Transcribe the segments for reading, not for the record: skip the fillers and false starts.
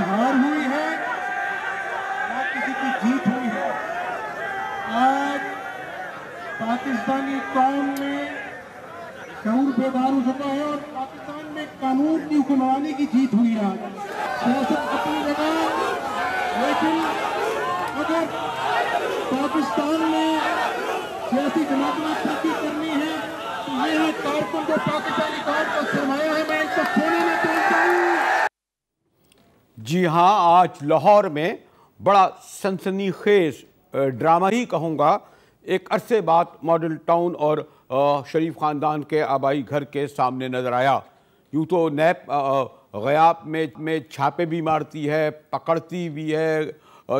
हार हुई है ना किसी की जीत हुई है। आज पाकिस्तानी कौम में शऊर बेदार हो चुका है और पाकिस्तान में कानून की हुक्मरानी की जीत हुई है। सियासत अपनी जगह, लेकिन अगर पाकिस्तान में सियासी जमात तरक्की करनी है तो ये है कारकुन जो पाकिस्तानी कौम का सरमाया है, मैं इनको सोने में तोड़ता हूँ। जी हाँ, आज लाहौर में बड़ा सनसनीखेज ड्रामा ही कहूँगा, एक अरसे बाद मॉडल टाउन और शरीफ ख़ानदान के आबाई घर के सामने नज़र आया। यूँ तो नैब ग़याब में छापे भी मारती है, पकड़ती भी है,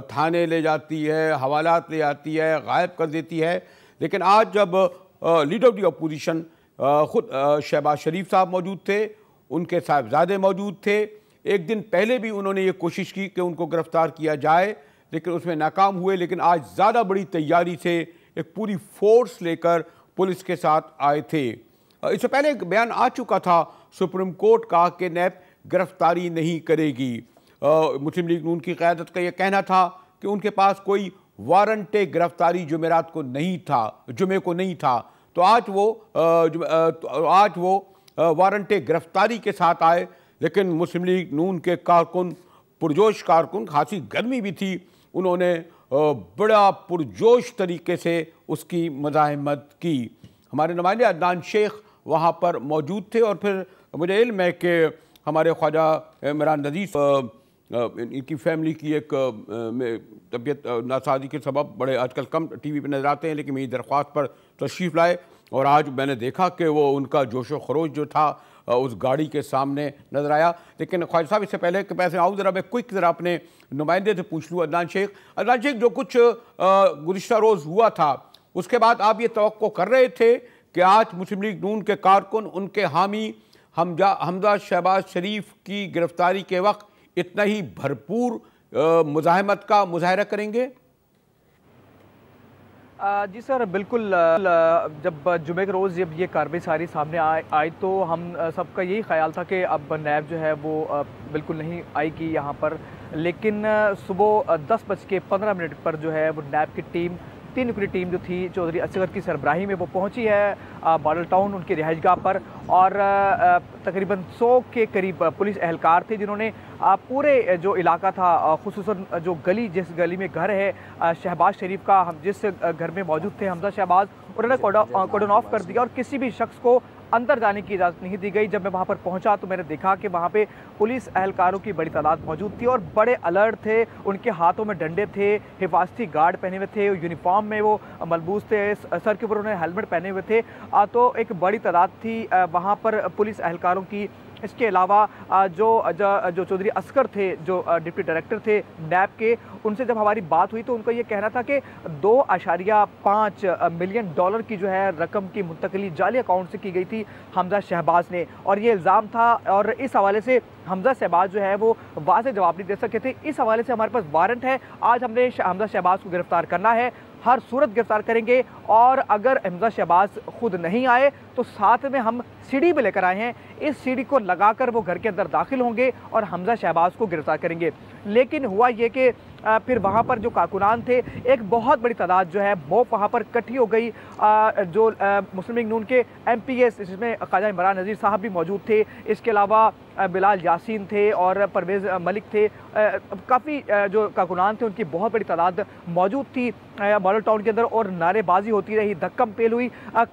थाने ले जाती है, हवालात ले आती है, गायब कर देती है। लेकिन आज जब लीडर ऑफ द अपोजिशन ख़ुद शहबाज शरीफ साहब मौजूद थे, उनके साहबजादे मौजूद थे, एक दिन पहले भी उन्होंने ये कोशिश की कि उनको गिरफ़्तार किया जाए, लेकिन उसमें नाकाम हुए। लेकिन आज ज़्यादा बड़ी तैयारी से एक पूरी फोर्स लेकर पुलिस के साथ आए थे। इससे पहले एक बयान आ चुका था सुप्रीम कोर्ट का कि नैब गिरफ्तारी नहीं करेगी। मुस्लिम लीग नून की क़यादत का यह कहना था कि उनके पास कोई वारंट गिरफ्तारी जुमेरात को नहीं था, जुमे को नहीं था। तो आज वो वारंट गिरफ्तारी के साथ आए। लेकिन मुस्लिम लीग नून के कारकुन, पुरजोश कारकुन, खासी गर्मी भी थी, उन्होंने बड़ा पुरजोश तरीके से उसकी मज़ाहमत की। हमारे नुमाइंदे अदनान शेख वहाँ पर मौजूद थे और फिर मुझे इल्म है कि हमारे ख्वाजा इमरान नज़ीर इनकी फैमिली की एक तबीयत नासाजी के सबब बड़े आजकल कम टीवी पे नज़र आते हैं, लेकिन मेरी दरख्वास्त पर तशरीफ़ लाए और आज मैंने देखा कि वो उनका जोशो खरोश जो था उस गाड़ी के सामने नज़र आया। लेकिन ख्वाजा साहब, इससे पहले कि पैसे आऊँ, ज़रा मैं क्विक ज़रा अपने नुमाइंदे से पूछ लूँ। अदनान शेख, जो कुछ गुज़िश्ता रोज़ हुआ था, उसके बाद आप ये तवक्को कर रहे थे कि आज मुस्लिम लीग नून के कारकुन, उनके हामी हमजा शहबाज शरीफ की गिरफ्तारी के वक्त इतना ही भरपूर मुज़ाहमत का मुजाहरा करेंगे? जी सर, बिल्कुल। जब जुमे के रोज़ जब ये कार्रवाई सारी सामने आई तो हम सबका यही ख्याल था कि अब नैब जो है वो बिल्कुल नहीं आएगी यहाँ पर। लेकिन सुबह 10:15 पर जो है वो नैब की टीम, 3 नुकड़ी टीम जो थी चौधरी असगर की सरबराही में, वो पहुंची है मॉडल टाउन उनकी रिहाइशगाह पर। और तकरीबन 100 के करीब पुलिस एहलकार थे जिन्होंने पूरे जो इलाका था, खुसूसन जो गली, जिस गली में घर है शहबाज शरीफ का, हम जिस घर में मौजूद थे हमजा शहबाज, उन्होंने कॉर्डन ऑफ कर दिया और किसी भी शख्स को अंदर जाने की इजाज़त नहीं दी गई। जब मैं वहाँ पर पहुँचा तो मैंने देखा कि वहाँ पे पुलिस एहलकारों की बड़ी तादाद मौजूद थी और बड़े अलर्ट थे। उनके हाथों में डंडे थे, हिफाजती गार्ड पहने हुए थे, यूनिफॉर्म में वो मलबूस थे, सर के ऊपर उन्होंने हेलमेट पहने हुए थे। तो एक बड़ी तादाद थी वहाँ पर पुलिस एहलकारों की। इसके अलावा जो चौधरी असगर थे, जो डिप्टी डायरेक्टर थे नैब के, उनसे जब हमारी बात हुई तो उनका ये कहना था कि 2.5 मिलियन डॉलर की जो है रकम की मुंतकली जाली अकाउंट से की गई थी हमजा शहबाज ने, और ये इल्ज़ाम था। और इस हवाले से हमजा शहबाज जो है वो वाज़ेह जवाब नहीं दे सके थे। इस हवाले से हमारे पास वारंट है, आज हमने हमजा शहबाज को गिरफ्तार करना है, हर सूरत गिरफ्तार करेंगे। और अगर हमजा शहबाज खुद नहीं आए तो साथ में हम सीढ़ी भी लेकर आए हैं, इस सीढ़ी को लगाकर वो घर के अंदर दाखिल होंगे और हमजा शहबाज को गिरफ्तार करेंगे। लेकिन हुआ ये कि फिर वहाँ पर जो कारकुनान थे, एक बहुत बड़ी तादाद जो है वो वहाँ पर इकट्ठी हो गई। जो मुस्लिम लीग नून के MPs, इसमें ख्वाजा इमरान नज़ीर साहब भी मौजूद थे, इसके अलावा बिलाल यासीन थे और परवेज़ मलिक थे। काफ़ी जो कारकुनान थे उनकी बहुत बड़ी तादाद मौजूद थी मॉडल टाउन के अंदर और नारेबाजी होती रही, धक्कम पेल हुई।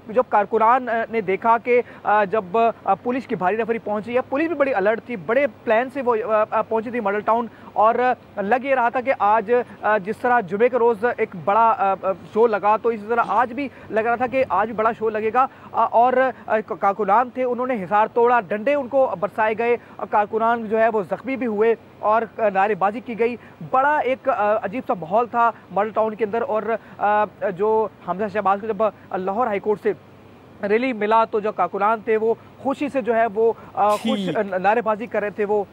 जब कारकुनान ने देखा कि जब पुलिस की भारी नफरी पहुंची है, पुलिस भी बड़ी अलर्ट थी, बड़े प्लान से वो पहुंची थी मॉडल टाउन। और लग ये रहा था कि आज जिस तरह जुमे के रोज़ एक बड़ा शो लगा, तो इसी तरह आज भी लग रहा था कि आज भी बड़ा शो लगेगा। और कारकुनान थे, उन्होंने हिसार तोड़ा, डंडे उनको बरसाए गए, कारकुनान जो है वो ज़ख्मी भी हुए और नारेबाजी की गई। बड़ा एक अजीब सा माहौल था मॉडल टाउन के अंदर। और जो हमजा शहबाज को जब लाहौर हाई कोर्ट से रैली मिला तो जो कारकुनान थे वो खुशी से जो है वो खुश नारेबाजी कर रहे थे वो।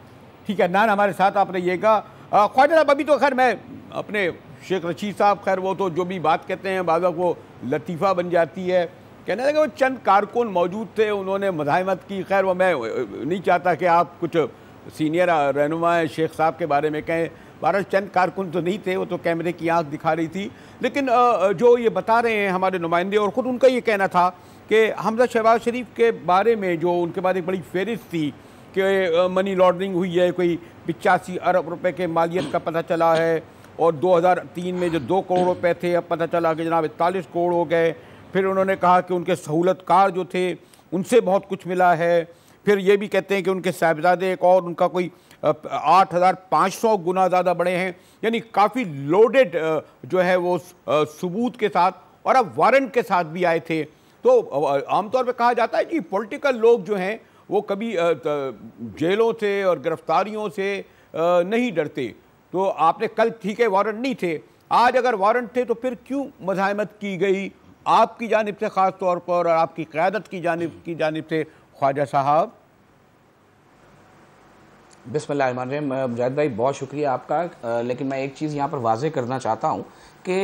ठीक है नान, हमारे साथ आप रहिएगा। ख्वाजा साहब, अभी तो खैर मैं अपने शेख रशीद साहब, खैर वो तो जो भी बात कहते हैं बाद वो लतीफ़ा बन जाती है। कहने लगे वो चंद कारकुन मौजूद थे, उन्होंने मज़ाहमत की। खैर वो मैं नहीं चाहता कि आप कुछ सीनियर रहनुमा शेख साहब के बारे में कहें, बहरहाल चंद कारकुन तो नहीं थे, वो तो कैमरे की आंख दिखा रही थी। लेकिन जो ये बता रहे हैं हमारे नुमाइंदे, और ख़ुद उनका ये कहना था कि हमजा शहबाज शरीफ के बारे में जो उनके बाद एक बड़ी फहरिस्त थी कि मनी लॉन्ड्रिंग हुई है, कोई 85 अरब रुपए के मालियत का पता चला है, और 2003 में जो 2 करोड़ रुपए थे अब पता चला कि जनाब 41 करोड़ हो गए। फिर उन्होंने कहा कि उनके सहूलतकार जो थे उनसे बहुत कुछ मिला है। फिर ये भी कहते हैं कि उनके साहिबजादे एक और उनका कोई 8500 गुना ज़्यादा बड़े हैं। यानी काफ़ी लोडेड जो है वो सबूत के साथ और अब वारंट के साथ भी आए थे। तो आमतौर पर कहा जाता है कि पॉलिटिकल लोग जो हैं वो कभी जेलों से और गिरफ्तारियों से नहीं डरते। तो आपने कल, ठीक है वारंट नहीं थे, आज अगर वारंट थे तो फिर क्यों मज़ाहमत की गई आपकी जानिब से ख़ास तौर पर और आपकी क़यादत की जानिब से ख्वाजा साहब? बिस्मिल्लाहिर्रहमानिर्रहीम। मुजाहिद भाई बहुत शुक्रिया आपका, लेकिन मैं एक चीज़ यहाँ पर वाज़ेह करना चाहता हूँ कि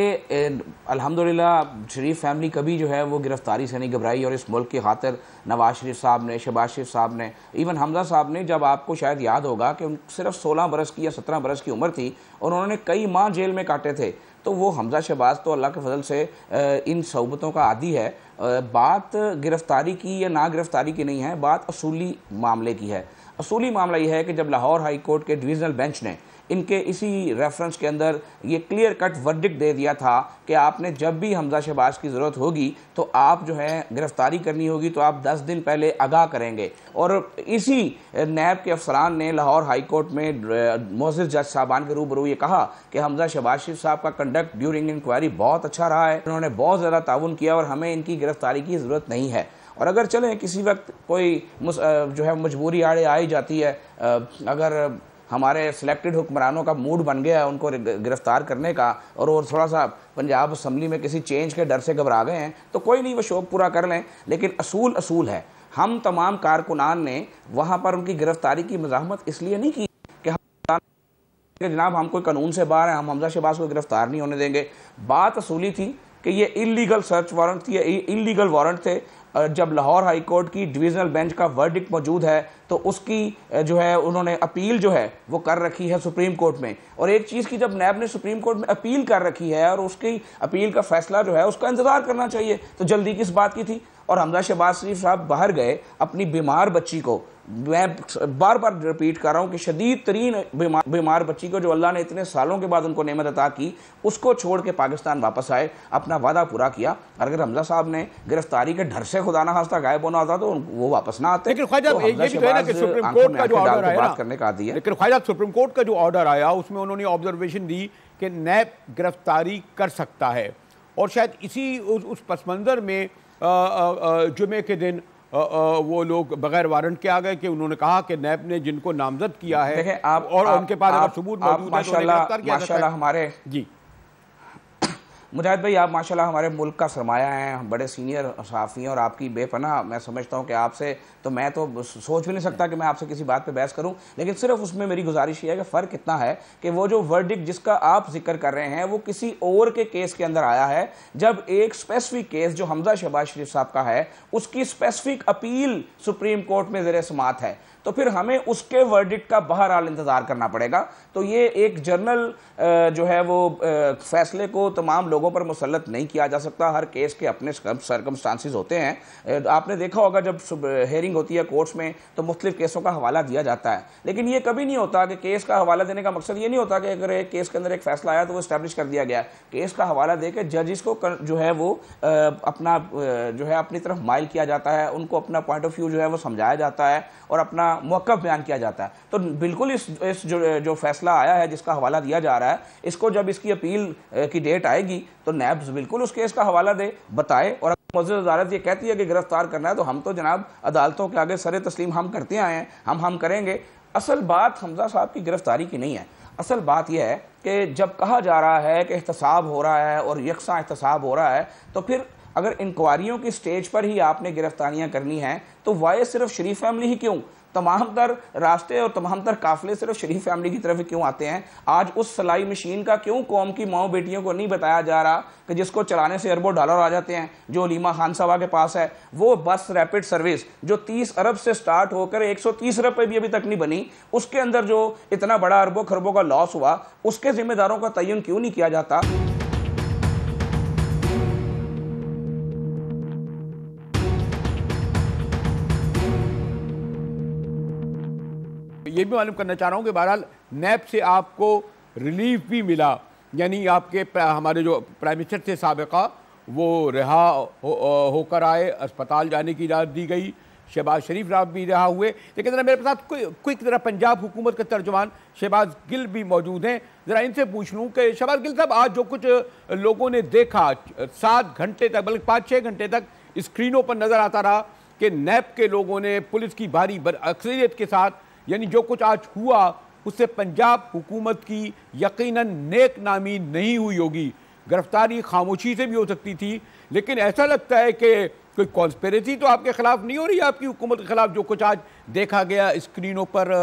अल्हम्दुलिल्लाह शरीफ फैमिली कभी जो है वो गिरफ़्तारी से नहीं घबराई, और इस मुल्क की खातिर नवाज शरीफ साहब ने, शहबाज शरीफ साहब ने, इवन हमजा साहब ने, जब आपको शायद याद होगा कि उन सिर्फ 16 बरस की या 17 बरस की उम्र थी और उन्होंने कई माह जेल में काटे थे, तो वो हमजा शहबाज तो अल्लाह के फजल से इन सौबतों का आदी है। बात गिरफ़्तारी की या ना गिरफ़्तारी की नहीं है, बात असूली मामले की है। असूली मामला यह है कि जब लाहौर हाई कोर्ट के डिवीज़नल बेंच ने इनके इसी रेफरेंस के अंदर ये क्लियर कट वर्डिक्ट दे दिया था कि आपने जब भी हमजा शहबाज की ज़रूरत होगी तो आप जो है गिरफ़्तारी करनी होगी तो आप 10 दिन पहले आगाह करेंगे, और इसी नैब के अफसरान ने लाहौर हाई कोर्ट में मोअज़्ज़िज़ जज साहबान के रूबरू ये कहा कि हमजा शहबाज शरीफ साहब का कंडक्ट ड्यूरिंग इंक्वायरी बहुत अच्छा रहा है, उन्होंने बहुत ज़्यादा ताउन किया और हमें इनकी गिरफ़्तारी की ज़रूरत नहीं है। और अगर चलें किसी वक्त कोई जो है मजबूरी आड़े आई जाती है, अगर हमारे सिलेक्टेड हुक्मरानों का मूड बन गया है उनको गिरफ्तार करने का, और वो थोड़ा सा पंजाब असम्बली में किसी चेंज के डर से घबरा गए हैं, तो कोई नहीं, वो शौक़ पूरा कर लें। लेकिन असूल असूल है। हम तमाम कारकुनान ने वहाँ पर उनकी गिरफ्तारी की मज़ाहमत इसलिए नहीं की कि जनाब हम कोई कानून से बाहर हैं, हम हमजा शहबाज को गिरफ्तार नहीं होने देंगे। बात असूली थी कि ये इलीगल सर्च वारंट थी, इलीगल वारंट थे। जब लाहौर हाई कोर्ट की डिवीज़नल बेंच का वर्डिक्ट मौजूद है तो उसकी जो है उन्होंने अपील जो है वो कर रखी है सुप्रीम कोर्ट में, और एक चीज़ की जब नैब ने सुप्रीम कोर्ट में अपील कर रखी है और उसकी अपील का फैसला जो है उसका इंतज़ार करना चाहिए, तो जल्दी किस बात की थी। और हमजा शहबाज शरीफ साहब बाहर गए अपनी बीमार बच्ची को, मैं बार बार रिपीट कर रहा हूँ कि शदीद तरीन बीमार बच्ची को जो अल्लाह ने इतने सालों के बाद उनको नेमत अता की, उसको छोड़ के पाकिस्तान वापस आए, अपना वादा पूरा किया। अगर हमजा साहब ने गिरफ्तारी के डर से खुदा ना खास्ता गायब होना होता तो वो वापस ना आते। लेकिन ख्वाजा ये भी तो है ना कि सुप्रीम कोर्ट का जो ऑर्डर आया बात करने का आदी है, लेकिन ख्वाजा सुप्रीम कोर्ट का जो ऑर्डर आया उसमें उन्होंने ऑब्जर्वेशन दी कि नैब गिरफ्तारी कर सकता है, और शायद इसी उस पस मंज़र में जुमे के दिन वो लोग बगैर वारंट के आ गए कि उन्होंने कहा कि नैब ने जिनको नामजद किया है देखें आप, और उनके पास अगर सबूत मौजूद है तो उन्हें गिरफ्तार किया जा सकता है। हमारे जी मुजाहिद भाई, आप माशाल्लाह हमारे मुल्क का सरमाया हैं, बड़े सीनियर सहाफ़ी हैं, और आपकी बेपनाह मैं समझता हूँ कि आपसे तो मैं तो सोच भी नहीं सकता कि मैं आपसे किसी बात पे बहस करूँ, लेकिन सिर्फ उसमें मेरी गुजारिश ये है कि फ़र्क इतना है कि वो जो वर्डिक्ट जिसका आप जिक्र कर रहे हैं वो किसी और के केस के अंदर आया है, जब एक स्पेसिफिक केस जो हमजा शहबाज शरीफ साहब का है उसकी स्पेसिफिक अपील सुप्रीम कोर्ट में ज़ेर समात है, तो फिर हमें उसके वर्डिक्ट का बहरहाल इंतज़ार करना पड़ेगा। तो ये एक जनरल जो है वो फैसले को तमाम लोगों पर मुसल्लत नहीं किया जा सकता, हर केस के अपने सर्कमस्टांसिस होते हैं। आपने देखा होगा जब हेयरिंग होती है कोर्ट्स में तो मुख्तलिफ केसों का हवाला दिया जाता है, लेकिन ये कभी नहीं होता कि केस का हवाला देने का मकसद ये नहीं होता कि अगर एक केस के अंदर एक फैसला आया तो वो इस्टेब्लिश कर दिया गया। केस का हवाला दे के जजिस को जो है वो अपना जो है अपनी तरफ माइल किया जाता है, उनको अपना पॉइंट ऑफ व्यू जो है वो समझाया जाता है और अपना मौक़िफ़ बयान किया जाता है। तो बिल्कुल इस जो फैसला आया है जिसका हवाला दिया जा रहा है, इसको जब इसकी अपील की डेट आएगी तो नैब बिल्कुल उस केस का हवाला दे, बताए, और मुअज़्ज़िज़ अदालत ये कहती है कि गिरफ्तार करना है तो हम तो जनाब अदालतों के आगे सरे तस्लीम हम करते आए हैं, हम करेंगे। असल बात हमजा साहब की गिरफ्तारी की नहीं है, असल बात यह है कि जब कहा जा रहा है कि एहतसाब हो रहा है और यकसा एहतसाब हो रहा है, तो फिर अगर इंक्वायरियों की स्टेज पर ही आपने गिरफ्तारियां करनी हैं तो वाये सिर्फ शरीफ फैमिली ही क्यों, तमाम तर रास्ते और तमाम तर काफिले सिर्फ शरीफ फैमिली की तरफ क्यों आते हैं? आज उस सिलाई मशीन का क्यों कौम की माओ बेटियों को नहीं बताया जा रहा कि जिसको चलाने से अरबों डॉलर आ जाते हैं, जो लीमा खान साहबा के पास है? वो बस रैपिड सर्विस जो 30 अरब से स्टार्ट होकर 130 अरब पे भी अभी तक नहीं बनी, उसके अंदर जो इतना बड़ा अरबों खरबों का लॉस हुआ, उसके जिम्मेदारों का तयन क्यों नहीं किया जाता? ये भी मालूम करना चाह रहा हूँ कि बहरहाल नैब से आपको रिलीफ भी मिला, यानी आपके हमारे जो प्राइम मिनिस्टर थे साबिका वो रिहा होकर आए, अस्पताल जाने की इजाज़त दी गई, शहबाज शरीफ साहब भी रिहा हुए। लेकिन ज़रा मेरे साथ क्विक ज़रा पंजाब हुकूमत के तर्जुमान शहबाज गिल भी मौजूद हैं, ज़रा इनसे पूछ लूँ कि शहबाज गिल साहब, आज जो कुछ लोगों ने देखा 7 घंटे तक, बल्कि 5-6 घंटे तक स्क्रीनों पर नज़र आता रहा कि नैब के लोगों ने पुलिस की भारी अक्सरियत के साथ, यानी जो कुछ आज हुआ उससे पंजाब हुकूमत की यकीनन नेक नामी नहीं हुई होगी। गिरफ्तारी खामोशी से भी हो सकती थी, लेकिन ऐसा लगता है कि कोई कॉन्स्पिरेसी तो आपके खिलाफ नहीं हो रही है, आपकी हुकूमत के खिलाफ, जो कुछ आज देखा गया स्क्रीनों पर।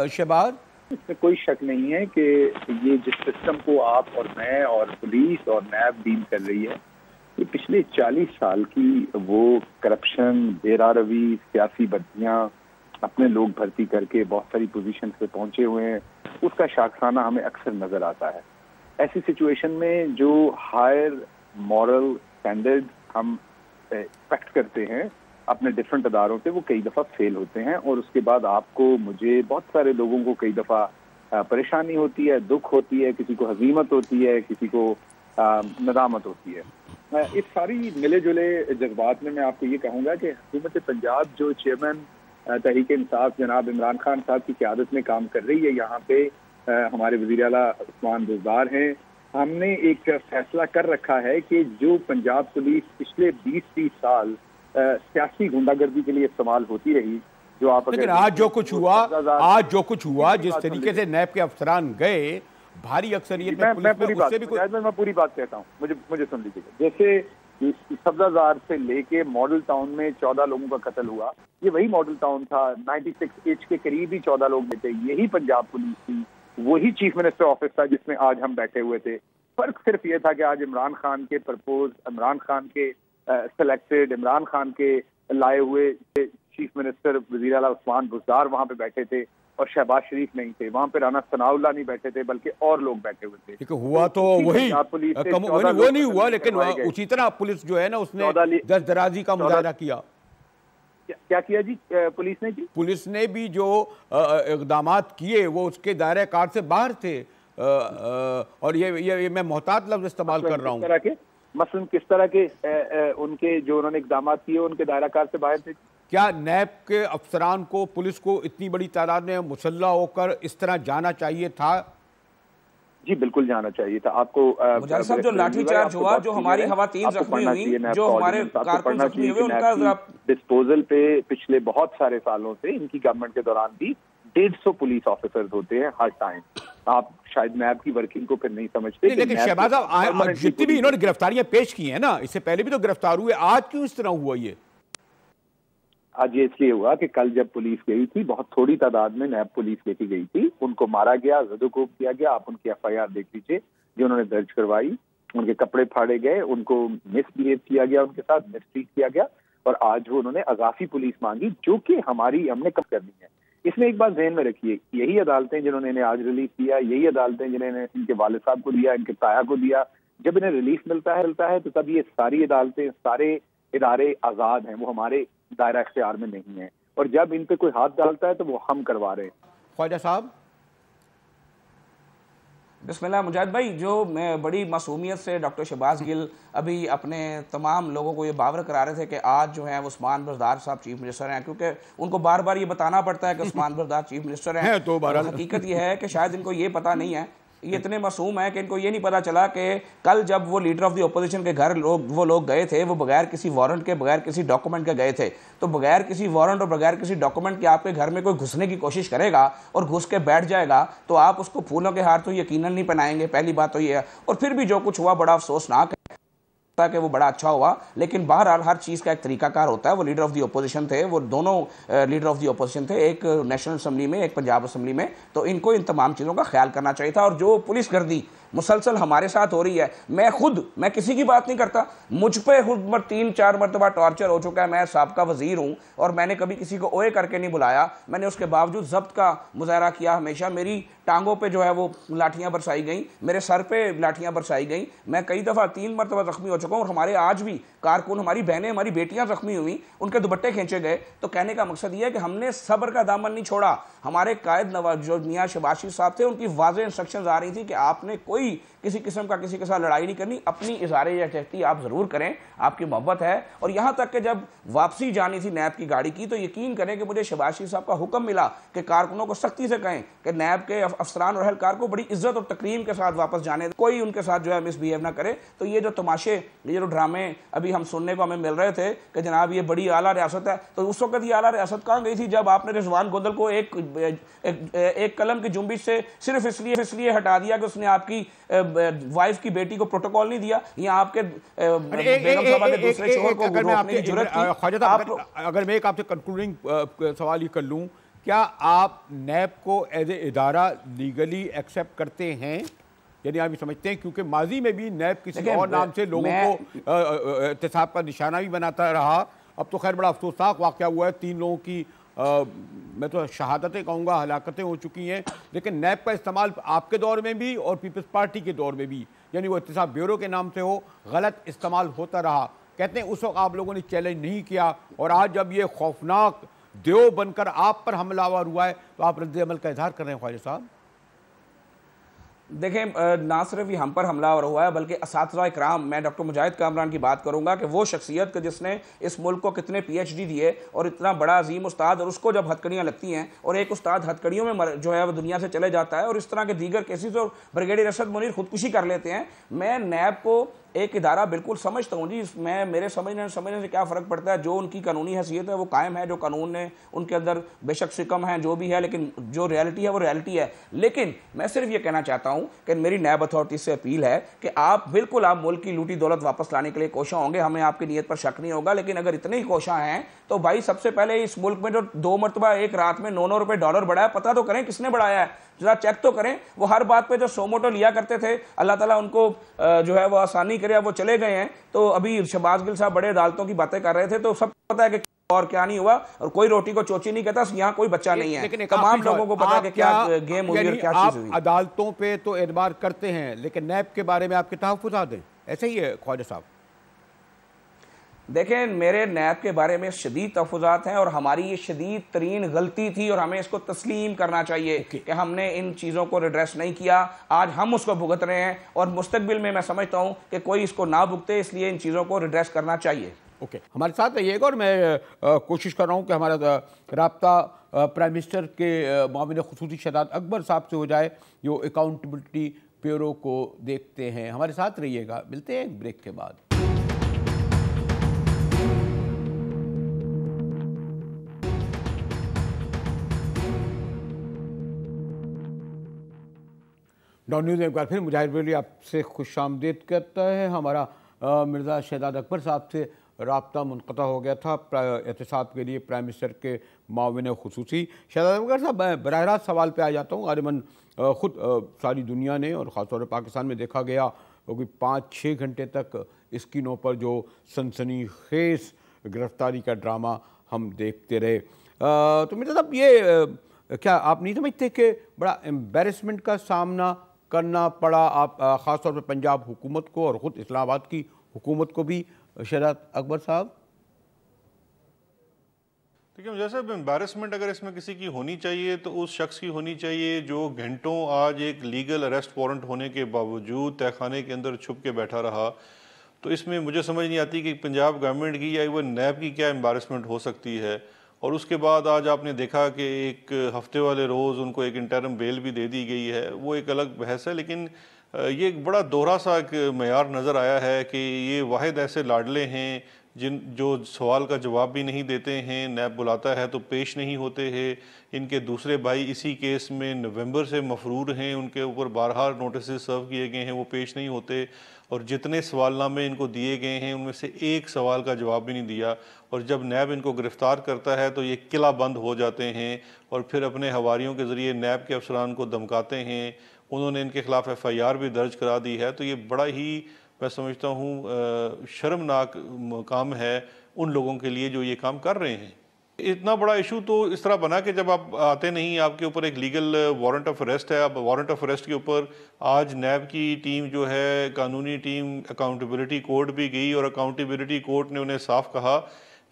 शहबाज, इसमें कोई शक नहीं है कि ये जिस सिस्टम को आप और मैं और पुलिस और नैब डील कर रही है, ये पिछले 40 साल की वो करप्शन, बेरारवी, सियासी बदलियाँ, अपने लोग भर्ती करके बहुत सारी पोजीशन पे पहुंचे हुए हैं, उसका शाखसाना हमें अक्सर नजर आता है। ऐसी सिचुएशन में जो हायर मॉरल स्टैंडर्ड हम एक्सपेक्ट करते हैं अपने डिफरेंट अदारों से, वो कई दफ़ा फेल होते हैं और उसके बाद आपको, मुझे, बहुत सारे लोगों को कई दफ़ा परेशानी होती है, दुख होती है, किसी को हजीमत होती है, किसी को नदामत होती है। इस सारी मिले जुले जज्बात में मैं आपको ये कहूँगा कि हुकूमत पंजाब जो चेयरमैन तहरीक इंसाफ जनाब इमरान खान साहब की क़यादत में काम कर रही है, यहाँ पे हमारे वज़ीर आला उस्मान बुज़दार हैं, हमने एक फैसला कर रखा है कि जो पंजाब पुलिस पिछले 20-30 साल सियासी गुंडागर्दी के लिए इस्तेमाल होती रही, जो आप, लेकिन आज जो कुछ हुआ, जिस तरीके से नैब के अफसरान गए, भारी अक्सरियत में मैं पूरी बात कहता हूँ, मुझे सुन लीजिएगा। जैसे सब्जाजार से लेके मॉडल टाउन में 14 लोगों का कत्ल हुआ, ये वही मॉडल टाउन था, 96 एज के करीब ही 14 लोग थे, यही पंजाब पुलिस थी, वही चीफ मिनिस्टर ऑफिस था जिसमें आज हम बैठे हुए थे। फर्क सिर्फ ये था कि आज इमरान खान के प्रपोज, इमरान खान के सिलेक्टेड, इमरान खान के लाए हुए चीफ मिनिस्टर वज़ीर आला उस्मान बुज़दार वहां पे बैठे थे और शहबाज शरीफ नहीं थे, वहां पे राना सनाउल्लाह नहीं बैठे थे, बल्कि और लोग बैठे हुए थे। लेकिन हुआ तो वही, वो नहीं हुआ, लेकिन उसी तरह पुलिस जो है ना, उसने दस्तराजी का मुजाहरा किया। क्या किया जी पुलिस ने? जी पुलिस ने भी जो इक़दामात किए वो उसके दायरे कार से बाहर थे, और ये मैं मोहतात लफ्ज़ इस्तेमाल कर रहा हूँ। मसलन किस तरह के उनके जो उन्होंने इक़दामात किए उनके दायरा कार से बाहर थे? क्या नैब के अफसरान को, पुलिस को इतनी बड़ी तादाद में मुसल्लह होकर इस तरह जाना चाहिए था? जी बिल्कुल जाना चाहिए था। आपको मुजाहिर साहब, जो लाठीचार्ज हुआ, जो हमारी खवातीन जख्मी हुई, जो हमारे कारकुन जख्मी हुए, उनका डिस्पोजल पे पिछले बहुत सारे सालों से इनकी गवर्नमेंट के दौरान भी 150 पुलिस ऑफिसर्स होते हैं हर टाइम। आप शायद नैब की वर्किंग को फिर नहीं समझते। लेकिन शहबाज साहब, जितनी भी इन्होंने गिरफ्तारियां पेश की हैं ना, इससे पहले भी तो गिरफ्तार हुए, आज क्यों इस तरह हुआ? ये आज ये इसलिए हुआ कि कल जब पुलिस गई थी, बहुत थोड़ी तादाद में नैब पुलिस लेके गई थी, उनको मारा गया, ज़दोकोब किया गया। आप उनकी FIR देख लीजिए जो उन्होंने दर्ज करवाई, उनके कपड़े फाड़े गए, उनको मिसबिहेव किया गया, उनके साथ मिसट्रीट किया गया, और आज वो उन्होंने अगाफी पुलिस मांगी, जो कि हमने कब करनी है। इसमें एक बात ध्यान में रखिए, यही अदालतें जिन्होंने इन्हें आज रिलीफ दिया, यही अदालतें जिन्होंने इनके वालिद साहब को दिया, इनके ताया को दिया, जब इन्हें रिलीफ मिलता है तो तब ये सारी अदालतें, सारे इदारे आज़ाद हैं, वो हमारे दायरा इख्तियार में नहीं है, और जब इन पे कोई हाथ डालता है तो वो हम करवा रहे हैं। ख्वाजा साहब। बिस्मिल्लाह। मुजाहिद भाई, जो मैं बड़ी मासूमियत से डॉक्टर शहबाज गिल अभी अपने तमाम लोगों को ये बावर करा रहे थे कि आज जो है वो उस्मान बुज़दार साहब चीफ मिनिस्टर हैं, क्योंकि उनको बार बार ये बताना पड़ता है कि उस्मान बुज़दार चीफ मिनिस्टर हैं। तो हकीकत ये है कि शायद इनको ये पता नहीं है, ये इतने मासूम है कि इनको ये नहीं पता चला कि कल जब वो लीडर ऑफ द अपोजिशन के घर वो लोग गए थे, वो बगैर किसी वारंट के, बगैर किसी डॉक्यूमेंट के गए थे। तो बगैर किसी वारंट और बगैर किसी डॉक्यूमेंट के आपके घर में कोई घुसने की कोशिश करेगा और घुस के बैठ जाएगा, तो आप उसको फूलों के हार तो यकीनन नहीं पहनाएंगे। पहली बात तो ये है। और फिर भी जो कुछ हुआ बड़ा अफसोसनाक है। कि वो बड़ा अच्छा हुआ, लेकिन बहरहाल हर चीज़ का एक तरीकाकार होता है। वो लीडर ऑफ द अपोजिशन थे, वो दोनों लीडर ऑफ द अपोजिशन थे, एक नेशनल असम्बली में, एक पंजाब असम्बली में, तो इनको इन तमाम चीज़ों का ख्याल करना चाहिए था। और जो पुलिस गर्दी मुसलसल हमारे साथ हो रही है, मैं किसी की बात नहीं करता, मुझ पे खुद 3-4 मरतबा टॉर्चर हो चुका है। मैं साबका वजीर हूँ और मैंने कभी किसी को ओए करके नहीं बुलाया, मैंने उसके बावजूद जब्त का मुजाहरा किया। हमेशा मेरी टांगों पे जो है वो लाठियां बरसाई गई, मेरे सर पे लाठियां बरसाई गई, मैं कई दफ़ा 3 मरतबा जख्मी हो चुका हूँ। और हमारे आज भी कारकुन, हमारी बहनें, हमारी बेटियां जख्मी हुई, उनके दुपट्टे खींचे गए। तो कहने का मकसद यह है कि हमने सब्र का दामन नहीं छोड़ा। हमारे कायद नवाज जो मियाँ शहबाज शरीफ साहब थे, उनकी वाज़ेह इंस्ट्रक्शंस आ रही थी कि आपने कोई किसी किस्म का किसी के साथ लड़ाई नहीं करनी, अपनी इज़हार यकजहती आप ज़रूर करें, आपकी मोहब्बत है। और यहाँ तक कि जब वापसी जानी थी नैब की गाड़ी की, तो यकीन करें कि मुझे शहबाज शरीफ साहब का हुक्म मिला कि कारकुनों को सख्ती से कहें कि नैब के अफसरान और अहलकार को बड़ी इज्जत और तकरीम के साथ वापस जाने, कोई उनके साथ जो है मिसबिहेव ना करे। तो ये जो तमाशे, ये जो ड्रामे अभी हम सुनने को हमें मिल रहे थे कि जनाब ये बड़ी आला रियासत है, तो उस वक्त ये आला रियासत कहाँ गई थी जब आपने रिजवान गोंदल को एक कलम की जुम्बिश से सिर्फ इसलिए हटा दिया कि उसने आपकी वाइफ की बेटी को प्रोटोकॉल नहीं दिया, या आपके बेगम साहबा के दूसरे शोहर को रोकने की जरूरत थी। ख्वाजा साहब, अगर मैं एक आपसे कंक्लूडिंग सवाल ये कर लूँ, क्या आप नैब को एज ए इदारा लीगली एक्सेप्ट करते हैं? यानी आप ये समझते हैं, क्योंकि माजी में भी नैब किसी और नाम से लोगों को एहतसाब का निशाना भी बनाता रहा। अब तो खैर बड़ा अफसोसनाक वाक़या हुआ है, 3 लोगों की मैं तो शहादतें कहूँगा, हलाकतें हो चुकी हैं। लेकिन नैब का इस्तेमाल आपके दौर में भी और पीपल्स पार्टी के दौर में भी, यानी वो एहतसाब ब्यूरो के नाम से हो, गलत इस्तेमाल होता रहा। कहते हैं उस वक्त आप लोगों ने चैलेंज नहीं किया, और आज जब ये खौफनाक देव बनकर आप पर हमलावर हुआ है तो आप रद्द अमल का इजहार कर रहे हैं ख्वाजा साहब। देखें, ना सिर्फ ये हम पर हमलावर हुआ है, बल्कि असातिज़ा इकराम, मैं डॉक्टर मुजाहिद कामरान की बात करूंगा कि वो शख्सियत के जिसने इस मुल्क को कितने PhD दिए और इतना बड़ा अजीम उस्ताद, और उसको जब हथकड़ियाँ लगती हैं और एक उस्ताद हथकड़ियों में जो है वो दुनिया से चले जाता है, और इस तरह के दीगर केसेस, और ब्रिगेडियर अरशद मुनीर खुदकुशी कर लेते हैं। मैं नैब को एक इदारा बिल्कुल समझता हूँ जी, मैं मेरे समझने से क्या फ़र्क पड़ता है। जो उनकी कानूनी हैसियत है वो कायम है, जो कानून ने उनके अंदर बेशक सिकम है जो भी है, लेकिन जो रियलिटी है वो रियलिटी है। लेकिन मैं सिर्फ ये कहना चाहता हूँ कि मेरी नैब अथॉरिटी से अपील है कि आप बिल्कुल आप मुल्क की लूटी दौलत वापस लाने के लिए कोशा होंगे, हमें आपकी नीयत पर शक नहीं होगा। लेकिन अगर इतने ही कोशा हैं तो भाई सबसे पहले इस मुल्क में जो 2 मरतबा एक रात में 9 रुपए डॉलर बढ़ा है, पता तो करें किसने बढ़ाया है, जरा चेक तो करें। वो हर बात पे जो सोमोटो लिया करते थे, अल्लाह ताला उनको जो है वो आसानी करे, वो चले गए हैं। तो अभी शहबाज गिल साहब बड़े अदालतों की बातें कर रहे थे, तो सब पता है कि और क्या नहीं हुआ, और कोई रोटी को चोची नहीं कहता, यहाँ कोई बच्चा नहीं है। तमाम लोगों को पता है कि क्या गेम हुई और क्या चीज हुई। अदालतों पे तो एतबार करते हैं, लेकिन नैब के बारे में आपके तहफ़्फ़ुज़ात हैं, ऐसे ही है ख्वाजा साहब? देखें, मेरे नैब के बारे में शदीद तहफ़्फ़ुज़ात हैं, और हमारी ये शदीद तरीन गलती थी, और हमें इसको तस्लीम करना चाहिए कि हमने इन चीज़ों को रिड्रेस नहीं किया। आज हम उसको भुगत रहे हैं, और मुस्तकबिल में मैं समझता हूँ कि कोई इसको ना भुगते, इसलिए इन चीज़ों को रिड्रेस करना चाहिए। ओके, हमारे साथ रहिएगा, और मैं कोशिश कर रहा हूँ कि हमारा राब्ता प्राइम मिनिस्टर के मामले खुसूसी शहजाद अकबर साहब से हो जाए, जो अकाउंटेबिलिटी ब्यूरो को देखते हैं। हमारे साथ रहिएगा, मिलते हैं एक ब्रेक के बाद। डॉन न्यूज़ में एक बार फिर मुजाहिद वली आपसे खुशामदीद करता है। हमारा मिर्ज़ा शहजाद अकबर साहब से राब्ता मुनक़ता हो गया था एहतसाब के लिए प्राइम मिनिस्टर के माविन खुसूसी। शहजाद अकबर साहब, मैं बराह रास्त सवाल पे आ जाता हूँ। गालिबन ख़ुद सारी दुनिया ने और ख़ासतौर पर पाकिस्तान में देखा गया कि 5-6 घंटे तक स्क्रीनों पर जो सनसनीखेज़ गिरफ्तारी का ड्रामा हम देखते रहे। तो मिर्ज़ा साहब, ये क्या आप नहीं समझते कि बड़ा एम्बेरसमेंट का सामना करना पड़ा आप ख़ास तौर पर पंजाब हुकूमत को और ख़ुद इस्लामाबाद की हुकूमत को भी, शहजाद अकबर साहब? देखिए मुझे साहब, एम्बैरसमेंट अगर इसमें किसी की होनी चाहिए तो उस शख्स की होनी चाहिए जो घंटों आज एक लीगल अरेस्ट वारंट होने के बावजूद तहखाने के अंदर छुप के बैठा रहा। तो इसमें मुझे समझ नहीं आती कि पंजाब गवर्नमेंट की या इवन नैब की क्या एम्बैरसमेंट हो सकती है। और उसके बाद आज आपने देखा कि एक हफ्ते वाले रोज़ उनको एक इंटरम बेल भी दे दी गई है, वो एक अलग बहस है। लेकिन ये एक बड़ा दोहरा सा एक मयार नज़र आया है कि ये वाहिद ऐसे लाडले हैं जो सवाल का जवाब भी नहीं देते हैं, नैब बुलाता है तो पेश नहीं होते हैं। इनके दूसरे भाई इसी केस में नवंबर से मफरूर हैं, उनके ऊपर बारहा नोटिस सर्व किए गए हैं, वो पेश नहीं होते। और जितने सवालनामे इनको दिए गए हैं उनमें से एक सवाल का जवाब भी नहीं दिया। और जब नैब इनको गिरफ़्तार करता है तो ये किला बंद हो जाते हैं और फिर अपने हवारियों के ज़रिए नैब के अफसरान को धमकाते हैं। उन्होंने इनके खिलाफ FIR भी दर्ज करा दी है। तो ये बड़ा ही मैं समझता हूँ शर्मनाक काम है उन लोगों के लिए जो ये काम कर रहे हैं। इतना बड़ा इशू तो इस तरह बना कि जब आप आते नहीं, आपके ऊपर एक लीगल वारंट ऑफ अरेस्ट है। अब वारंट ऑफ अरेस्ट के ऊपर आज नैब की टीम जो है, कानूनी टीम अकाउंटेबिलिटी कोर्ट भी गई और अकाउंटेबिलिटी कोर्ट ने उन्हें साफ कहा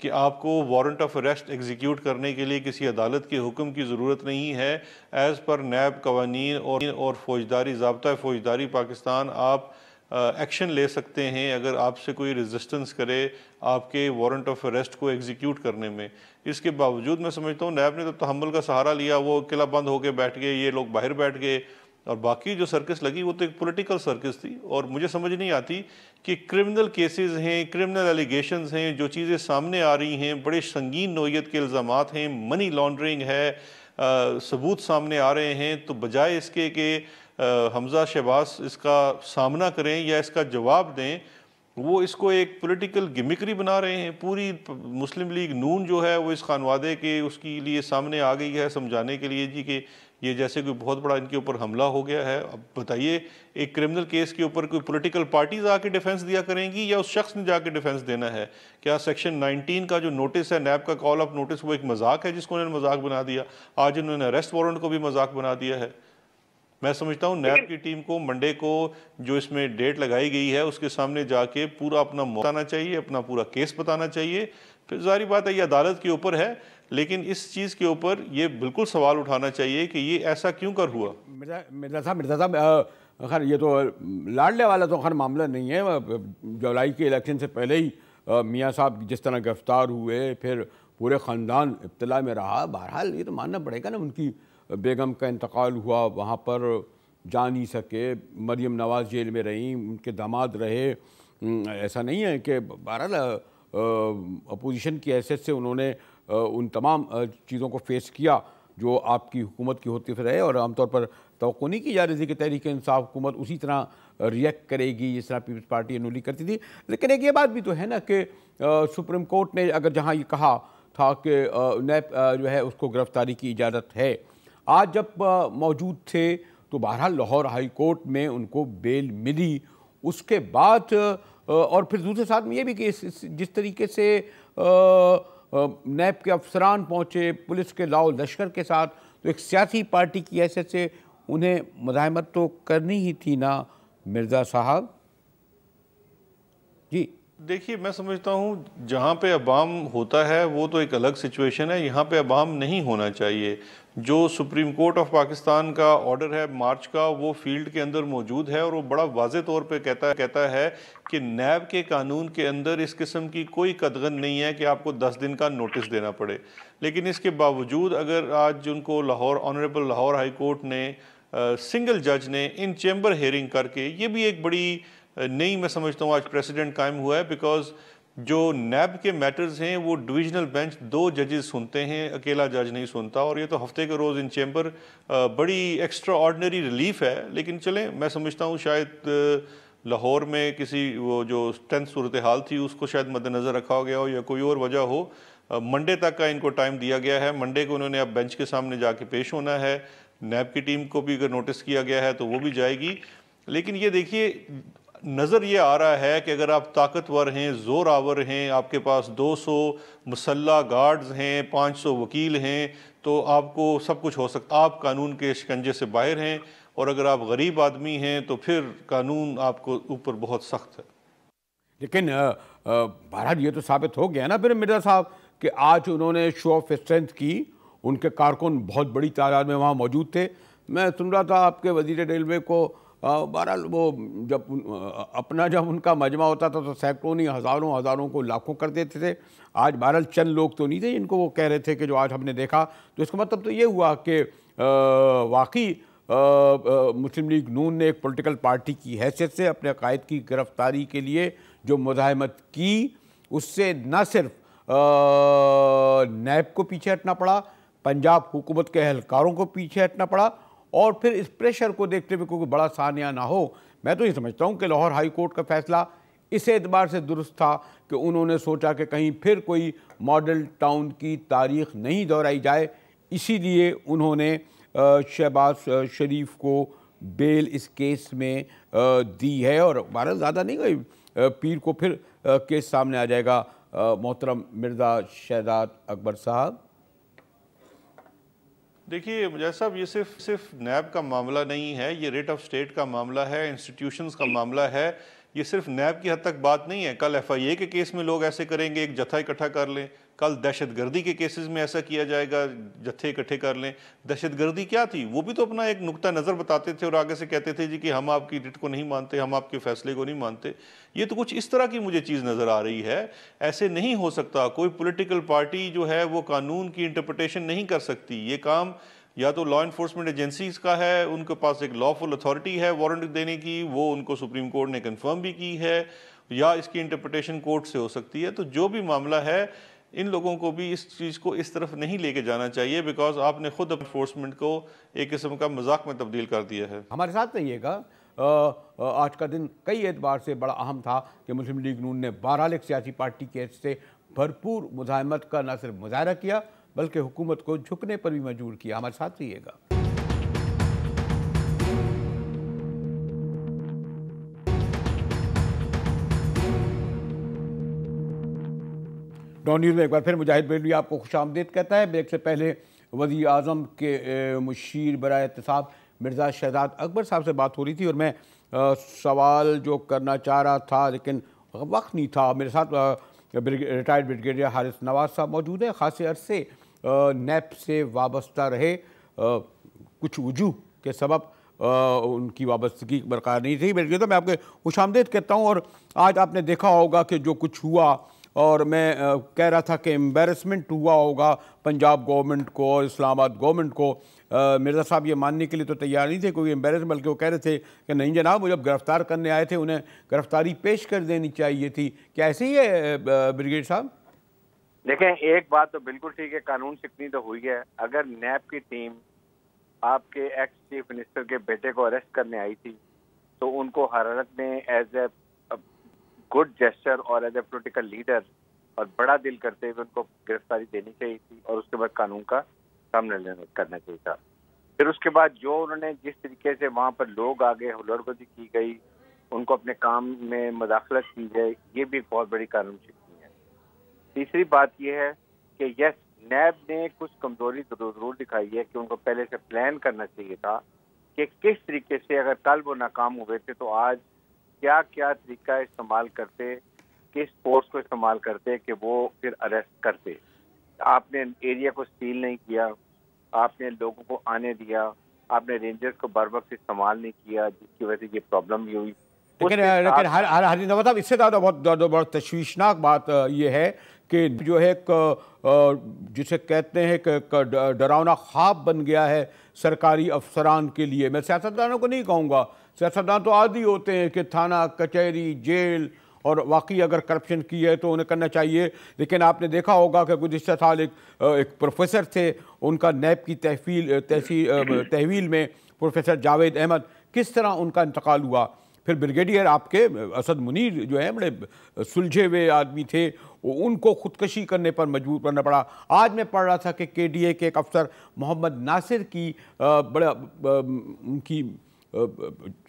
कि आपको वारंट ऑफ अरेस्ट एग्जीक्यूट करने के लिए किसी अदालत के हुक्म की ज़रूरत नहीं है। एज़ पर नैब कवानीन और फौजदारी ज़ाब्ता फौजदारी पाकिस्तान आप एक्शन ले सकते हैं अगर आपसे कोई रेजिस्टेंस करे आपके वारंट ऑफ अरेस्ट को एग्जीक्यूट करने में। इसके बावजूद मैं समझता हूँ नैब ने तो तहम्मुल का सहारा लिया, वो किला बंद होकर बैठ गए, ये लोग बाहर बैठ गए और बाकी जो सर्कस लगी वो तो एक पॉलिटिकल सर्कस थी। और मुझे समझ नहीं आती कि क्रिमिनल केसेस हैं, क्रिमिनल एलिगेशंस हैं, जो चीज़ें सामने आ रही हैं, बड़े संगीन नौयत के इल्ज़ामात हैं, मनी लॉन्ड्रिंग है, सबूत सामने आ रहे हैं, तो बजाय इसके कि हमजा शहबाज इसका सामना करें या इसका जवाब दें, वो इसको एक पॉलिटिकल गिमिकरी बना रहे हैं। पूरी मुस्लिम लीग नून जो है वो इस खानवादे के उसके लिए सामने आ गई है समझाने के लिए जी कि ये जैसे कोई बहुत बड़ा इनके ऊपर हमला हो गया है। अब बताइए, एक क्रिमिनल केस के ऊपर कोई पॉलिटिकल पार्टीज आके डिफेंस दिया करेंगी या उस शख्स ने जाके डिफेंस देना है? क्या सेक्शन 19 का जो नोटिस है, नैब का कॉल ऑफ नोटिस, वो एक मजाक है जिसको उन्होंने मजाक बना दिया? आज उन्होंने अरेस्ट वारंट को भी मजाक बना दिया है। मैं समझता हूँ नैब की टीम को मंडे को जो इसमें डेट लगाई गई है उसके सामने जाके पूरा अपना बताना चाहिए, अपना पूरा केस बताना चाहिए। फिर जारी बात है ये अदालत के ऊपर है, लेकिन इस चीज़ के ऊपर ये बिल्कुल सवाल उठाना चाहिए कि ये ऐसा क्यों कर हुआ। मिर्ज़ा साहब खैर ये तो लाडले वाला तो खैर मामला नहीं है। जुलाई के इलेक्शन से पहले ही मियाँ साहब जिस तरह गिरफ्तार हुए, फिर पूरे ख़ानदान इब्तला में रहा। बहरहाल ये तो मानना पड़ेगा ना, उनकी बेगम का इंतकाल हुआ, वहाँ पर जा नहीं सके, मरियम नवाज़ जेल में रहीं, उनके दामाद रहे। ऐसा नहीं है कि बहरहाल अपोजिशन की हैसियत से उन्होंने उन तमाम चीज़ों को फेस किया जो आपकी हुकूमत की होती रहे, और आमतौर पर तवक्को नहीं की जा रही थी कि तहरीक इंसाफ हुकूमत उसी तरह रिएक्ट करेगी जिस तरह पीपल्स पार्टी एनुअली करती थी। लेकिन एक ये बात भी तो है ना कि सुप्रीम कोर्ट ने अगर जहाँ ये कहा था कि नैब जो है उसको गिरफ्तारी की इजाज़त है, आज जब मौजूद थे तो बहरहाल लाहौर हाई कोर्ट में उनको बेल मिली। उसके बाद और फिर दूसरे साथ में ये भी कि जिस तरीके से नैब के अफसरान पहुँचे पुलिस के लाओ लश्कर के साथ, तो एक सियासी पार्टी की हैसियत से उन्हें मुज़ाहमत तो करनी ही थी ना मिर्ज़ा साहब जी। देखिए, मैं समझता हूँ जहाँ पे अवाम होता है वो तो एक अलग सिचुएशन है, यहाँ पे अवाम नहीं होना चाहिए। जो सुप्रीम कोर्ट ऑफ पाकिस्तान का ऑर्डर है मार्च का, वो फील्ड के अंदर मौजूद है और वो बड़ा वाज़े तौर पे कहता है कि नैब के कानून के अंदर इस किस्म की कोई कदगन नहीं है कि आपको 10 दिन का नोटिस देना पड़े। लेकिन इसके बावजूद अगर आज उनको ऑनरेबल लाहौर हाई कोर्ट ने सिंगल जज ने इन चैम्बर हेयरिंग करके, ये भी एक बड़ी नहीं मैं समझता हूँ आज प्रेसिडेंट कायम हुआ है, बिकॉज जो नैब के मैटर्स हैं वो डिविजनल बेंच 2 जजेस सुनते हैं, अकेला जज नहीं सुनता। और ये तो हफ्ते के रोज़ इन चैम्बर बड़ी एक्स्ट्रा ऑर्डनरी रिलीफ है। लेकिन चलें, मैं समझता हूँ शायद लाहौर में किसी वो जो टेंथ सूरत हाल थी उसको शायद मद्देनज़र रखा गया हो या कोई और वजह हो। मंडे तक का इनको टाइम दिया गया है। मंडे को उन्होंने अब बेंच के सामने जाके पेश होना है। नैब की टीम को भी अगर नोटिस किया गया है तो वो भी जाएगी। लेकिन ये देखिए, नज़र ये आ रहा है कि अगर आप ताकतवर हैं, ज़ोर आवर हैं, आपके पास 200 मुसल्ला गार्ड्स हैं, 500 वकील हैं, तो आपको सब कुछ हो सकता। आप कानून के शिकंजे से बाहर हैं, और अगर आप गरीब आदमी हैं तो फिर कानून आपको ऊपर बहुत सख्त है। लेकिन बहरहाल ये तो साबित हो गया ना फिर मिर्ज़ा साहब कि आज उन्होंने शो ऑफ स्ट्रेंथ की। उनके कारकुन बहुत बड़ी तादाद में वहाँ मौजूद थे। मैं सुन रहा था आपके वज़ीर रेलवे को, बहरहाल वो जब उनका मजमा होता था तो सैकड़ों नहीं हज़ारों को लाखों कर देते थे। आज बहरहाल चंद लोग तो नहीं थे जिनको वो कह रहे थे कि जो आज हमने देखा। तो इसका मतलब तो ये हुआ कि वाकई मुस्लिम लीग नून ने एक पॉलिटिकल पार्टी की हैसियत से अपने कायद की गिरफ्तारी के लिए जो मुज़ाहमत की उससे न सिर्फ नैब को पीछे हटना पड़ा, पंजाब हुकूमत के एहलकारों को पीछे हटना पड़ा, और फिर इस प्रेशर को देखते हुए कोई बड़ा सानिया ना हो। मैं तो ये समझता हूँ कि लाहौर हाई कोर्ट का फैसला इस एतबार से दुरुस्त था कि उन्होंने सोचा कि कहीं फिर कोई मॉडल टाउन की तारीख नहीं दोहराई जाए, इसीलिए उन्होंने शहबाज शरीफ को बेल इस केस में दी है। और 12 ज़्यादा नहीं गई, पीर को फिर केस सामने आ जाएगा। मोहतरम मिर्ज़ा शहजाद अकबर साहब। देखिए मुजाहिद साहब, ये सिर्फ नैब का मामला नहीं है, ये रेट ऑफ स्टेट का मामला है, इंस्टीट्यूशंस का मामला है। ये सिर्फ नैब की हद तक बात नहीं है। कल FIA के केस में लोग ऐसे करेंगे, एक जत्था इकट्ठा कर लें। कल दहशतगर्दी के केसेस में ऐसा किया जाएगा, जत्थे इकट्ठे कर लें। दहशतगर्दी क्या थी, वो भी तो अपना एक नुक्ता नज़र बताते थे और आगे से कहते थे जी कि हम आपकी रिट को नहीं मानते, हम आपके फैसले को नहीं मानते। ये तो कुछ इस तरह की मुझे चीज़ नज़र आ रही है। ऐसे नहीं हो सकता। कोई पॉलिटिकल पार्टी जो है वो कानून की इंटरप्रिटेशन नहीं कर सकती। ये काम या तो लॉ इन्फोर्समेंट एजेंसीज का है, उनके पास एक लॉफुल अथॉरिटी है वारंट देने की, वो उनको सुप्रीम कोर्ट ने कंफर्म भी की है, या इसकी इंटरप्रिटेशन कोर्ट से हो सकती है। तो जो भी मामला है, इन लोगों को भी इस चीज़ को इस तरफ नहीं लेके जाना चाहिए, बिकॉज आपने खुद इन्फोर्समेंट को एक किस्म का मजाक में तब्दील कर दिया है। हमारे साथ रहिएगा। आज का दिन कई एतबार से बड़ा अहम था कि मुस्लिम लीग नून ने बहरहाल एक सियासी पार्टी के से भरपूर मुजाहिमत का न सिर्फ मुजाहरा किया बल्कि हुकूमत को झुकने पर भी मजबूर किया। हमारे साथ रहिएगा। डॉन न्यूज़ में एक बार फिर मुजाहिद बेलवी आपको खुशामदीद कहता है। ब्रेक से पहले वज़ीर आज़म के मुशीर बराए इत्तेसाब मिर्ज़ा शहजाद अकबर साहब से बात हो रही थी और मैं सवाल जो करना चाह रहा था लेकिन वक्त नहीं था। मेरे साथ रिटायर्ड ब्रिगेडियर हारिस नवाज साहब मौजूद हैं। ख़ासे अरसे नैब से वाबस्ता रहे, कुछ वजूह के सबब उनकी वाबस्तगी बरकरार नहीं थी। बल्कि तो मैं आपके खुशामदीद कहता हूँ। और आज आपने देखा होगा कि जो कुछ हुआ, और मैं कह रहा था कि एम्बेरसमेंट हुआ होगा पंजाब गवर्नमेंट को और इस्लामाबाद गवर्नमेंट को। मिर्ज़ा साहब ये मानने के लिए तो तैयार नहीं थे कोई एम्बेरसमेंट, बल्कि वो कह रहे थे कि नहीं जनाब, वो जब गिरफ्तार करने आए थे उन्हें गिरफ्तारी पेश कर देनी चाहिए थी। क्या ऐसे ही है ब्रिगेडियर साहब? देखें, एक बात तो बिल्कुल ठीक है, कानून शिकनी तो हुई है। अगर नैब की टीम आपके एक्स चीफ मिनिस्टर के बेटे को अरेस्ट करने आई थी तो उनको हरारत में एज ए गुड जेस्चर और एज ए पोलिटिकल लीडर और बड़ा दिल करते हुए उनको गिरफ्तारी देनी चाहिए थी और उसके बाद कानून का सामना करना चाहिए था। फिर उसके बाद जो उन्होंने जिस तरीके से वहाँ पर लोग आगे हुल्लड़बाजी की गई, उनको अपने काम में मदाखलत की जाए, ये भी एक बहुत बड़ी कानून शिकनी है। तीसरी बात यह है कि यस, नैब ने कुछ कमजोरी जरूर दिखाई है कि उनको पहले से प्लान करना चाहिए था कि किस तरीके से, अगर कल वो नाकाम हुए थे तो आज क्या क्या तरीका इस्तेमाल करते, किस फोर्स को इस्तेमाल करते कि वो फिर अरेस्ट करते। आपने एरिया को सील नहीं किया, आपने लोगों को आने दिया, आपने रेंजर्स को बर वक्त इस्तेमाल नहीं किया, जिसकी वजह से ये प्रॉब्लम भी हुई। लेकिन हरी नवाज साहब, इससे ज़्यादा बहुत तशवीशनाक बात यह है कि जो है जिसे कहते हैं कि डरावना ख्वाब बन गया है सरकारी अफसरान के लिए। मैं सियासतदानों को नहीं कहूँगा, सियासतदान तो आदी होते हैं कि थाना कचहरी जेल, और वाकई अगर करप्शन की है तो उन्हें करना चाहिए। लेकिन आपने देखा होगा कि गुज़िश्ता साल एक प्रोफेसर थे, उनका नैब की तहवील में प्रोफेसर जावेद अहमद, किस तरह उनका इंतकाल हुआ। फिर ब्रिगेडियर आपके असद मुनीर जो हैं, बड़े सुलझे हुए आदमी थे, उनको खुदकशी करने पर मजबूर करना पड़ा। आज मैं पढ़ रहा था कि KDA के एक अफसर मोहम्मद नासिर की बड़ा उनकी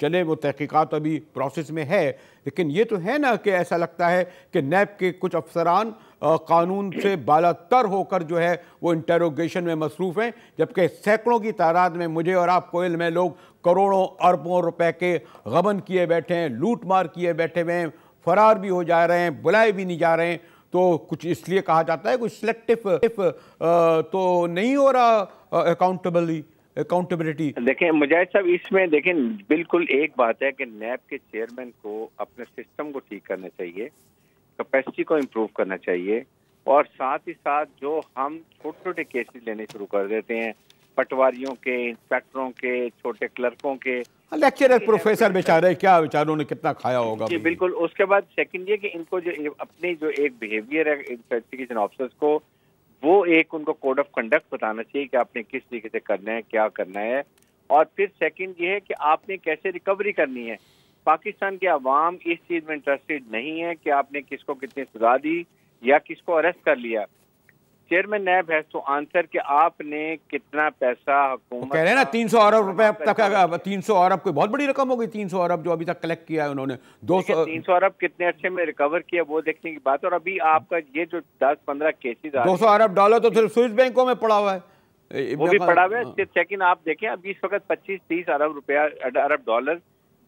चले वो तहकीकात अभी प्रोसेस में है, लेकिन ये तो है ना कि ऐसा लगता है कि नैब के कुछ अफसरान कानून से बालातर होकर जो है वो इंटेरोगेशन में मसरूफ़ हैं, जबकि सैकड़ों की तादाद में मुझे और आपको इल्म है लोग करोड़ों अरबों रुपए के गबन किए बैठे हैं, लूट मार किए बैठे हुए हैं, फरार भी हो जा रहे हैं, बुलाए भी नहीं जा रहे हैं। तो कुछ इसलिए कहा जाता है कुछ सिलेक्टिव तो नहीं हो रहा अकाउंटेबिलिटी। देखें मुजाहिद साहब, इसमें देखें बिल्कुल एक बात है कि नैब के चेयरमैन को अपने सिस्टम को ठीक करना चाहिए, कैपेसिटी को इम्प्रूव करना चाहिए, और साथ ही साथ जो हम छोटे छोटे केसेस लेने शुरू कर देते हैं, पटवारियों के, इंस्पेक्टरों के, छोटे क्लर्कों के। लेक्चरर प्रोफेसर बेचारे, क्या बेचारों ने कितना खाया होगा। जी बिल्कुल। उसके बाद सेकंड ये कि इनको जो अपनी जो एक बिहेवियर है इन्वेस्टिगेशन ऑफिसर्स को, वो एक उनको कोड ऑफ कंडक्ट बताना चाहिए कि आपने किस तरीके से करना है, क्या करना है। और फिर सेकंड ये है कि आपने कैसे रिकवरी करनी है। पाकिस्तान के अवाम इस चीज में इंटरेस्टेड नहीं है कि आपने किसको कितनी सजा दी या किसको अरेस्ट कर लिया। Chairman NAB has to answer कि आपने कितना पैसा हुकूमत कह रहे हैं ना 300 अरब रुपए अब तक, 300 अरब कोई बहुत बड़ी रकम हो गई। 300 अरब जो अभी तक कलेक्ट किया है उन्होंने, 300 अरब कितने अच्छे में रिकवर किया वो देखने की बात है। और अभी आपका ये जो 10-15 केसेस 200 अरब डॉलर तो सिर्फ स्विस बैंकों में पड़ा हुआ है, वो भी पड़ा हुआ है। सेकंड आप देखें अभी इस वक्त 25-30 अरब डॉलर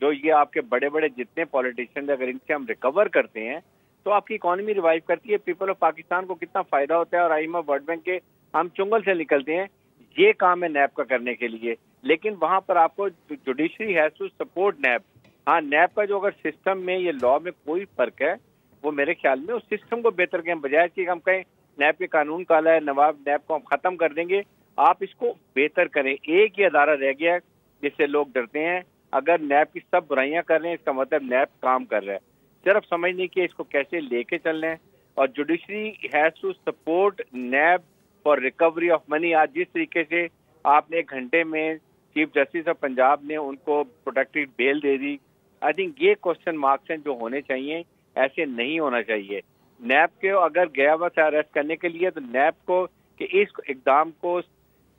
जो ये आपके बड़े बड़े जितने पॉलिटिशियन, अगर इनसे हम रिकवर करते हैं तो आपकी इकोनॉमी रिवाइव करती है, पीपल ऑफ पाकिस्तान को कितना फायदा होता है। और IMF वर्ल्ड बैंक के हम चुंगल से निकलते हैं। ये काम है नैब का करने के लिए, लेकिन वहां पर आपको जुडिशरी हैज टू सपोर्ट नैब। हाँ, नैब का जो अगर सिस्टम में ये लॉ में कोई फर्क है, वो मेरे ख्याल में उस सिस्टम को बेहतर के बजाय कि हम कहें नैब के कानून काला है, नवाब नैब को हम खत्म कर देंगे, आप इसको बेहतर करें। एक ही अदारा रह गया है जिससे लोग डरते हैं। अगर नैब की सब बुराइयां कर रहे हैं इसका मतलब नैब काम कर रहा है। सिर्फ समझने की इसको कैसे लेके चलना है। और judiciary has to support NAB for recovery of money. आज जिस तरीके से आपने 1 घंटे में चीफ जस्टिस ऑफ पंजाब ने उनको प्रोटेक्टेड बेल दे दी, आई थिंक ये क्वेश्चन मार्क्स हैं जो होने चाहिए, ऐसे नहीं होना चाहिए। नैब के अगर गया हुआ था अरेस्ट करने के लिए तो नैब को कि इस इकदाम को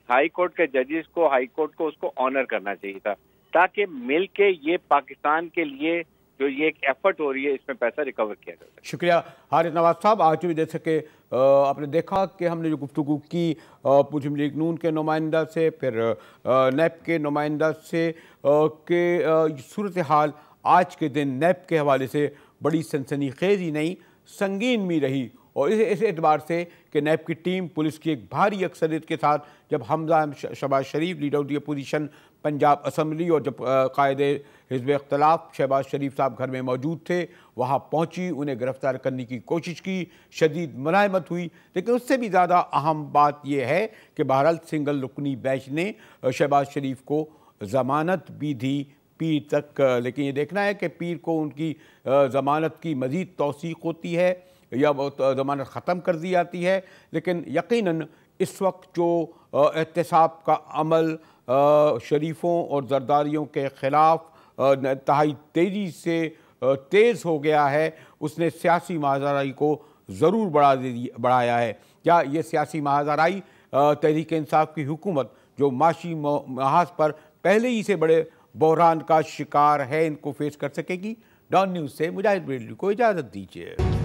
हाई कोर्ट के जजेस को, हाई कोर्ट को उसको ऑनर करना चाहिए था, ताकि मिल के ये पाकिस्तान के लिए जो ये एक एफर्ट हो रही है इसमें पैसा रिकवर किया जा सके। शुक्रिया हारिस नवाज साहब। आज भी जैसे कि आपने देखा कि हमने जो गुफ्तगू की मुस्लिम लीग नून के नुमाइंदा से, फिर नैब के नुमाइंदा से, कि सूरत हाल आज के दिन नैब के हवाले से बड़ी सनसनीखेज ही नहीं संगीन भी रही। और इस एतबार से कि नैब की टीम पुलिस की एक भारी अक्सरियत के साथ जब Hamza Shahbaz Sharif leader of the opposition Punjab assembly और जब कायदे हिज़्ब इख्तिलाफ शहबाज शरीफ साहब घर में मौजूद थे, वहाँ पहुँची, उन्हें गिरफ्तार करने की कोशिश की, शदीद मुलायमत हुई। लेकिन उससे भी ज़्यादा अहम बात यह है कि बहरहाल सिंगल रुकनी बेंच ने शहबाज शरीफ को ज़मानत भी दी पीर तक। लेकिन ये देखना है कि पीर को उनकी ज़मानत की मज़ीद तौसीक़ होती है या ज़मानत ख़त्म कर दी जाती है। लेकिन यकीनन इस वक्त जो एहतसाब का अमल शरीफों और जरदारियों के ख़िलाफ़ इंतहाई तेज़ी से तेज़ हो गया है, उसने सियासी महाजराई को ज़रूर बढ़ाया है। क्या ये सियासी महाजराई तहरीक इंसाफ की हुकूमत जो माशी महाज पर पहले ही से बड़े बहरान का शिकार है, इनको फेस कर सकेगी? डॉन न्यूज़ से मुजाहिद बेली को इजाज़त दीजिए।